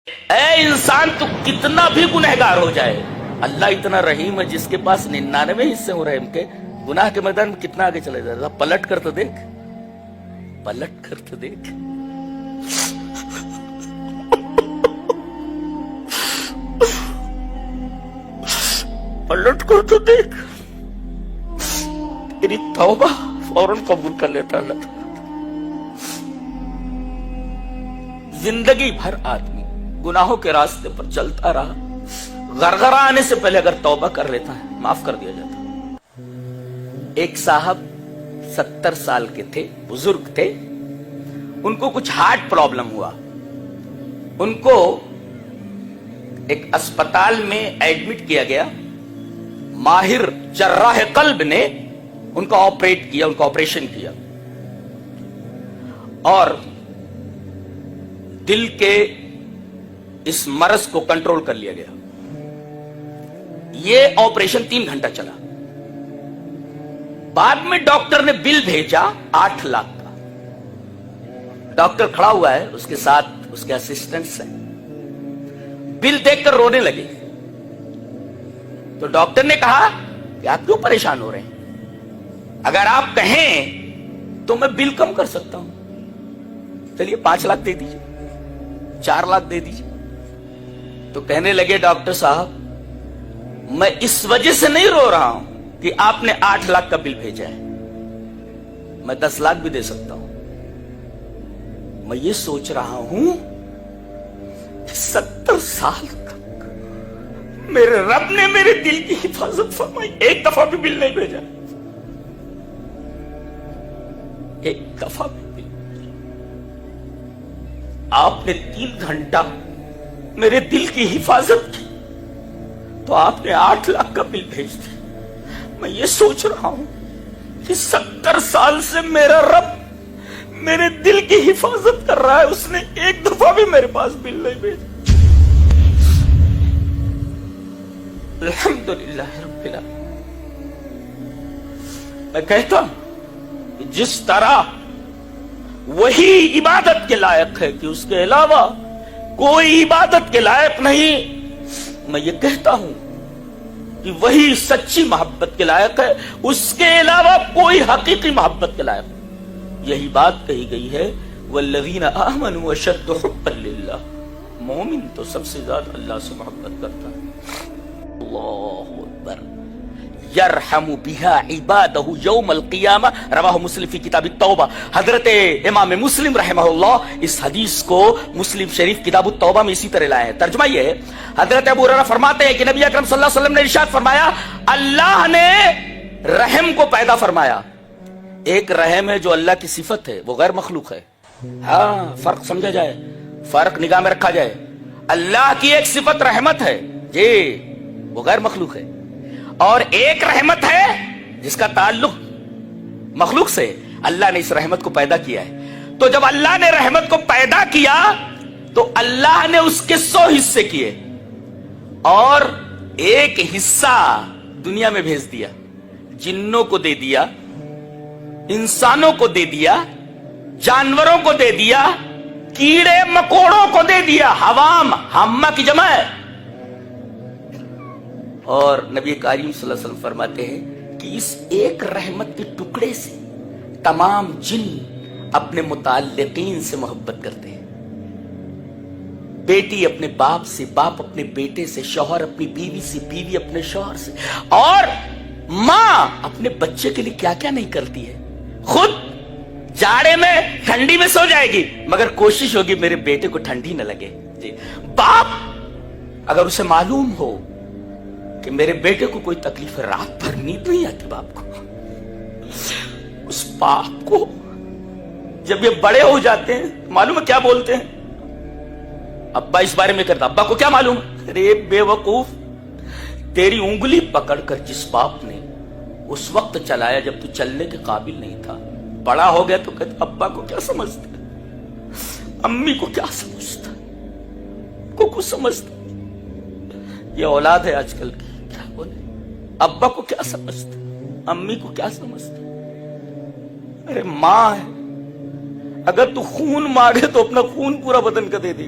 اے انسان تو کتنا بھی گنہگار ہو جائے، اللہ اتنا رحیم ہے جس کے پاس 99 حصے ہو رحم کے، گناہ کے میدان میں کتنا آگے چلے جائے. پلٹ کر تو دیکھ، پلٹ کر تو دیکھ. پلٹ کر تو دیکھ، تیری توبہ فوراً قبول کر لیتا اللہ. زندگی بھر آدمی گناہوں کے راستے پر چلتا رہا، غرغرہ آنے سے پہلے اگر توبہ کر لیتا ہے معاف کر دیا جاتا. ایک صاحب 70 سال کے تھے، بزرگ تھے، ان کو کچھ ہارٹ پرابلم ہوا. ان کو ایک اسپتال میں ایڈمٹ کیا گیا. ماہر جراح قلب نے ان کا آپریٹ کیا، ان کا آپریشن کیا اور دل کے اس مرض کو کنٹرول کر لیا گیا. یہ آپریشن 3 گھنٹہ چلا. بعد میں ڈاکٹر نے بل بھیجا 8 لاکھ کا. ڈاکٹر کھڑا ہوا ہے، اس کے ساتھ اس کے اسسٹنٹس ہیں. بل دیکھ کر رونے لگے. تو ڈاکٹر نے کہا کہ آپ کیوں پریشان ہو رہے ہیں؟ اگر آپ کہیں تو میں بل کم کر سکتا ہوں. چلیے 5 لاکھ دے دیجیے، 4 لاکھ دے دیجیے. تو کہنے لگے ڈاکٹر صاحب میں اس وجہ سے نہیں رو رہا ہوں کہ آپ نے 8 لاکھ کا بل بھیجا ہے، میں 10 لاکھ بھی دے سکتا ہوں. میں یہ سوچ رہا ہوں کہ 70 سال تک میرے رب نے میرے دل کی حفاظت فرمائی، ایک دفعہ بھی بل نہیں بھیجا، ایک دفعہ بھی بل. آپ نے 3 گھنٹہ میرے دل کی حفاظت کی تو آپ نے 8 لاکھ کا بل بھیج دیا. میں یہ سوچ رہا ہوں کہ 70 سال سے میرا رب میرے دل کی حفاظت کر رہا ہے، اس نے ایک دفعہ بھی میرے پاس بل نہیں بھیجا. الحمدللہ رب العالمین. میں کہتا ہوں کہ جس طرح وہی عبادت کے لائق ہے کہ اس کے علاوہ کوئی عبادت کے لائق نہیں، میں یہ کہتا ہوں کہ وہی سچی محبت کے لائق ہے، اس کے علاوہ کوئی حقیقی محبت کے لائق. یہی بات کہی گئی ہے والذین آمنوا اشد حبا للہ. مومن تو سب سے زیادہ اللہ سے محبت کرتا ہے. اللہ اکبر. یرحم بها عبادہ یوم القیامہ. رواہ مسلم فی کتاب التوبہ. حضرت امام مسلم رحمہ اللہ اس حدیث کو مسلم شریف کتاب التوبہ میں اسی طرح لائے ہیں. ترجمہ یہ ہے، حضرت ابو ہریرہ فرماتے ہیں کہ نبی اکرم صلی اللہ علیہ وسلم نے ارشاد فرمایا اللہ نے رحم کو پیدا فرمایا. ایک رحم ہے جو اللہ کی صفت ہے، وہ غیر مخلوق ہے. ہاں فرق سمجھا جائے، فرق نگاہ میں رکھا جائے. اللہ کی ایک صفت رحمت ہے جی، وہ غیر مخلوق ہے. اور ایک رحمت ہے جس کا تعلق مخلوق سے. اللہ نے اس رحمت کو پیدا کیا ہے. تو جب اللہ نے رحمت کو پیدا کیا تو اللہ نے اس کے 100 حصے کیے اور ایک حصہ دنیا میں بھیج دیا. جنوں کو دے دیا، انسانوں کو دے دیا، جانوروں کو دے دیا، کیڑے مکوڑوں کو دے دیا. حوام، ہمہ کی جمع ہے. اور نبی کریم صلی اللہ علیہ وسلم فرماتے ہیں کہ اس ایک رحمت کے ٹکڑے سے تمام جن اپنے متعلقین سے محبت کرتے ہیں. بیٹی اپنے باپ سے، باپ اپنے بیٹے سے، شوہر اپنی بیوی سے، بیوی اپنے شوہر سے، اور ماں اپنے بچے کے لیے کیا کیا نہیں کرتی ہے. خود جاڑے میں ٹھنڈی میں سو جائے گی مگر کوشش ہوگی میرے بیٹے کو ٹھنڈی نہ لگے. جی باپ اگر اسے معلوم ہو کہ میرے بیٹے کو کوئی تکلیف ہے، رات بھر نیند نہیں آتی باپ کو، اس باپ کو جب یہ بڑے ہو جاتے ہیں معلوم ہے کیا بولتے ہیں؟ ابا اس بارے میں کرتا، ابا کو کیا معلوم؟ ارے بے وقوف، تیری انگلی پکڑ کر جس باپ نے اس وقت چلایا جب تو چلنے کے قابل نہیں تھا، بڑا ہو گیا تو کہتا ابا کو کیا سمجھتا، امی کو کیا سمجھتا، کو کچھ سمجھتا. یہ اولاد ہے آج کل کی، کیا بولے، ابا کو کیا سمجھتا، امی کو کیا سمجھتا. ارے ماں ہے، اگر تو خون مانگے تو اپنا خون پورا بدن کا دے دے.